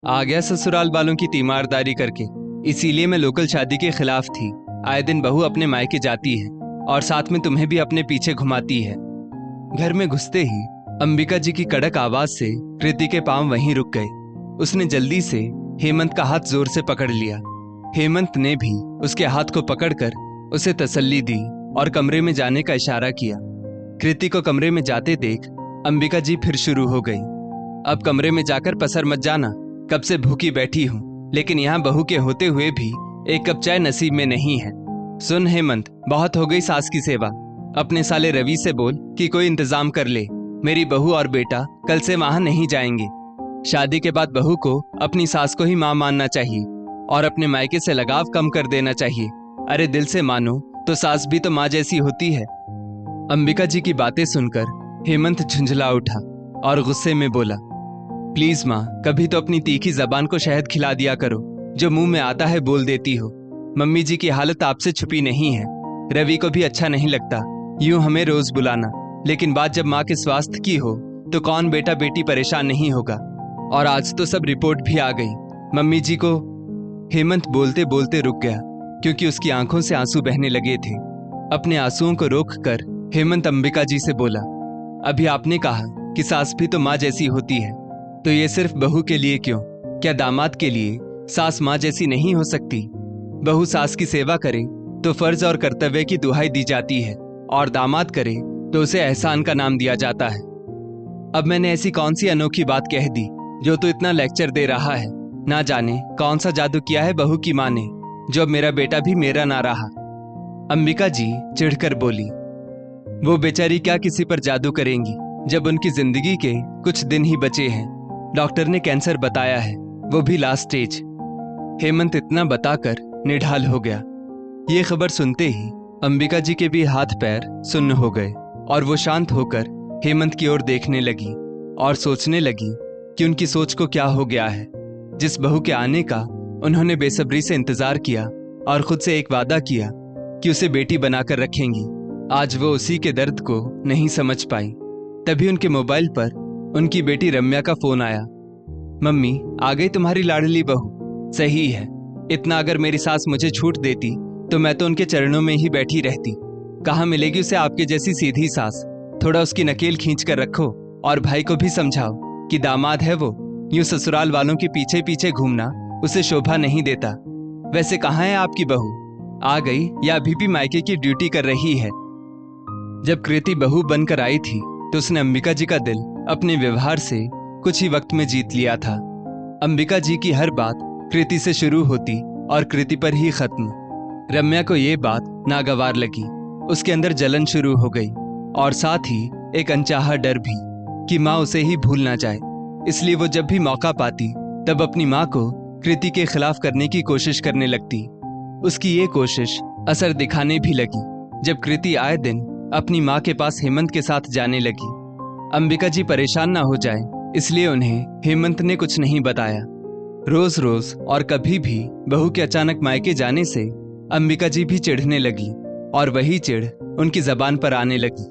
आ गया ससुराल वालों की तीमारदारी करके। इसीलिए मैं लोकल शादी के खिलाफ थी। आए दिन बहू अपने मायके जाती है और साथ में तुम्हें भी अपने पीछे घुमाती है। घर में घुसते ही अंबिका जी की कड़क आवाज से कृति के पांव वहीं रुक गए। उसने जल्दी से हेमंत का हाथ जोर से पकड़ लिया। हेमंत ने भी उसके हाथ को पकड़कर उसे तसल्ली दी और कमरे में जाने का इशारा किया। कृति को कमरे में जाते देख अंबिका जी फिर शुरू हो गई। अब कमरे में जाकर पसर मत जाना, कब से भूखी बैठी हूँ, लेकिन यहाँ बहू के होते हुए भी एक कप चाय नसीब में नहीं है। सुन हेमंत, बहुत हो गई सास की सेवा। अपने साले रवि से बोल कि कोई इंतजाम कर ले। मेरी बहू और बेटा कल से वहां नहीं जाएंगे। शादी के बाद बहू को अपनी सास को ही मां मानना चाहिए और अपने मायके से लगाव कम कर देना चाहिए। अरे दिल से मानो तो सास भी तो माँ जैसी होती है। अंबिका जी की बातें सुनकर हेमंत झुंझला उठा और गुस्से में बोला, प्लीज माँ, कभी तो अपनी तीखी जबान को शहद खिला दिया करो। जो मुंह में आता है बोल देती हो। मम्मी जी की हालत आपसे छुपी नहीं है। रवि को भी अच्छा नहीं लगता यूं हमें रोज बुलाना, लेकिन बात जब माँ के स्वास्थ्य की हो तो कौन बेटा बेटी परेशान नहीं होगा। और आज तो सब रिपोर्ट भी आ गई। मम्मी जी को। हेमंत बोलते बोलते रुक गया क्योंकि उसकी आंखों से आंसू बहने लगे थे। अपने आंसुओं को रोककर हेमंत अंबिका जी से बोला, अभी आपने कहा कि सास भी तो माँ जैसी होती है, तो ये सिर्फ बहू के लिए क्यों, क्या दामाद के लिए सास माँ जैसी नहीं हो सकती? बहू सास की सेवा करे तो फर्ज और कर्तव्य की दुहाई दी जाती है और दामाद करे तो उसे एहसान का नाम दिया जाता है। अब मैंने ऐसी कौन सी अनोखी बात कह दी जो तू इतना लेक्चर दे रहा है? ना जाने कौन सा जादू किया है बहू की माँ ने, जो अब मेरा बेटा भी मेरा ना रहा। अंबिका जी चिढ़कर बोली, वो बेचारी क्या किसी पर जादू करेंगी जब उनकी जिंदगी के कुछ दिन ही बचे हैं। डॉक्टर ने कैंसर बताया है, वो भी लास्ट स्टेज। हेमंत इतना बताकर निढाल हो गया। ये खबर सुनते ही अंबिका जी के भी हाथ पैर सुन्न हो गए और वो शांत होकर हेमंत की ओर देखने लगी और सोचने लगी कि उनकी सोच को क्या हो गया है। जिस बहू के आने का उन्होंने बेसब्री से इंतजार किया और खुद से एक वादा किया कि उसे बेटी बनाकर रखेंगी, आज वो उसी के दर्द को नहीं समझ पाई। तभी उनके मोबाइल पर उनकी बेटी रम्या का फोन आया। मम्मी, आ गई तुम्हारी लाडली बहू। सही है, इतना अगर मेरी सास मुझे छूट देती तो मैं तो उनके चरणों में ही बैठी रहती। कहाँ मिलेगी उसे आपके जैसी सीधी सास? थोड़ा उसकी नकेल खींच कर रखो और भाई को भी समझाओ कि दामाद है वो, यूं ससुराल वालों के पीछे पीछे घूमना उसे शोभा नहीं देता। वैसे कहाँ है आपकी बहू? आ गई या अभी भी मायके की ड्यूटी कर रही है? जब कृति बहू बनकर आई थी तो उसने अंबिका जी का दिल अपने व्यवहार से कुछ ही वक्त में जीत लिया था। अंबिका जी की हर बात कृति से शुरू होती और कृति पर ही खत्म। रम्या को ये बात नागवार लगी। उसके अंदर जलन शुरू हो गई और साथ ही एक अनचाहा डर भी कि माँ उसे ही भूल ना जाए। इसलिए वो जब भी मौका पाती तब अपनी माँ को कृति के खिलाफ करने की कोशिश करने लगती। उसकी ये कोशिश असर दिखाने भी लगी जब कृति आए दिन अपनी माँ के पास हेमंत के साथ जाने लगी। अंबिका जी परेशान ना हो जाए इसलिए उन्हें हेमंत ने कुछ नहीं बताया। रोज रोज और कभी भी बहू के अचानक मायके जाने से अंबिका जी भी चिढ़ने लगी और वही चिढ़ उनकी जबान पर आने लगी।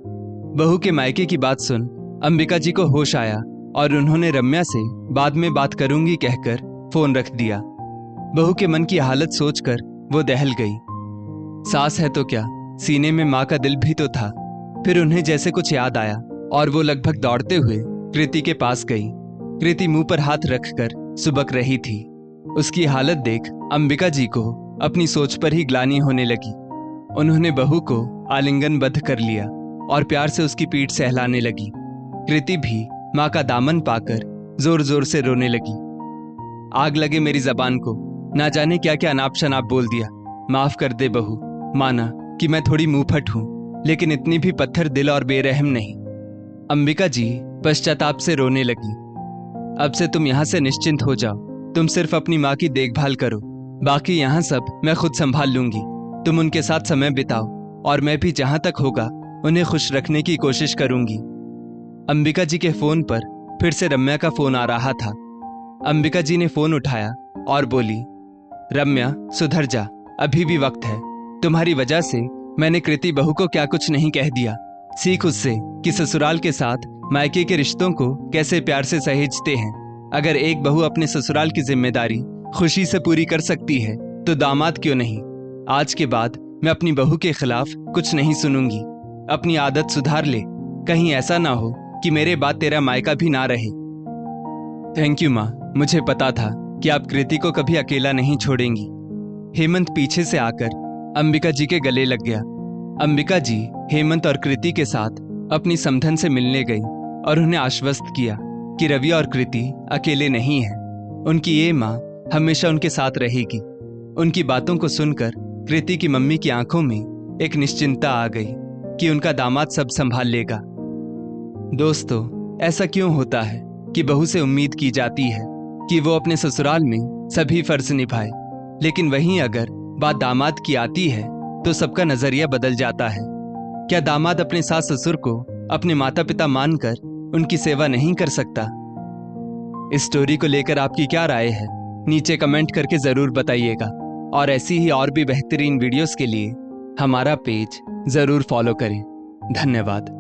बहू के मायके की बात सुन अंबिका जी को होश आया और उन्होंने रम्या से बाद में बात करूंगी कहकर फोन रख दिया। बहू के मन की हालत सोचकर वो दहल गई। सास है तो क्या, सीने में माँ का दिल भी तो था। फिर उन्हें जैसे कुछ याद आया और वो लगभग दौड़ते हुए कृति के पास गई। कृति मुंह पर हाथ रखकर सुबक रही थी। उसकी हालत देख अंबिका जी को अपनी सोच पर ही ग्लानि होने लगी। उन्होंने बहू को आलिंगनबद्ध कर लिया और प्यार से उसकी पीठ सहलाने लगी। कृति भी माँ का दामन पाकर जोर जोर से रोने लगी। आग लगे मेरी जबान को, ना जाने क्या क्या अनाप शनाप बोल दिया। माफ कर दे बहू, माना कि मैं थोड़ी मुंहफट हूं, लेकिन इतनी भी पत्थर दिल और बेरहम नहीं। अंबिका जी पश्चाताप से रोने लगी। अब से तुम यहाँ से निश्चिंत हो जाओ। तुम सिर्फ अपनी माँ की देखभाल करो, बाकी यहाँ सब मैं खुद संभाल लूंगी। तुम उनके साथ समय बिताओ और मैं भी जहां तक होगा उन्हें खुश रखने की कोशिश करूंगी। अंबिका जी के फोन पर फिर से रम्या का फोन आ रहा था। अंबिका जी ने फोन उठाया और बोली, रम्या सुधर जा, अभी भी वक्त है। तुम्हारी वजह से मैंने कृति बहू को क्या कुछ नहीं कह दिया। सीख उससे कि ससुराल के साथ मायके के रिश्तों को कैसे प्यार से सहेजते हैं। अगर एक बहू अपने ससुराल की जिम्मेदारी खुशी से पूरी कर सकती है तो दामाद क्यों नहीं। आज के बाद मैं अपनी बहू के खिलाफ कुछ नहीं सुनूंगी। अपनी आदत सुधार ले, कहीं ऐसा ना हो कि मेरे बाद तेरा मायका भी ना रहे। थैंक यू माँ, मुझे पता था कि आप कृति को कभी अकेला नहीं छोड़ेंगी। हेमंत पीछे से आकर अंबिका जी के गले लग गया। अंबिका जी हेमंत और कृति के साथ अपनी समधन से मिलने गई और उन्हें आश्वस्त किया कि रवि और कृति अकेले नहीं हैं। उनकी ये माँ हमेशा उनके साथ रहेगी। उनकी बातों को सुनकर कृति की मम्मी की आंखों में एक निश्चिंतता आ गई कि उनका दामाद सब संभाल लेगा। दोस्तों, ऐसा क्यों होता है कि बहू से उम्मीद की जाती है कि वो अपने ससुराल में सभी फर्ज निभाए, लेकिन वहीं अगर बात दामाद की आती है तो सबका नजरिया बदल जाता है। क्या दामाद अपने सास ससुर को अपने माता पिता मानकर उनकी सेवा नहीं कर सकता? इस स्टोरी को लेकर आपकी क्या राय है, नीचे कमेंट करके जरूर बताइएगा। और ऐसी ही और भी बेहतरीन वीडियोस के लिए हमारा पेज जरूर फॉलो करें। धन्यवाद।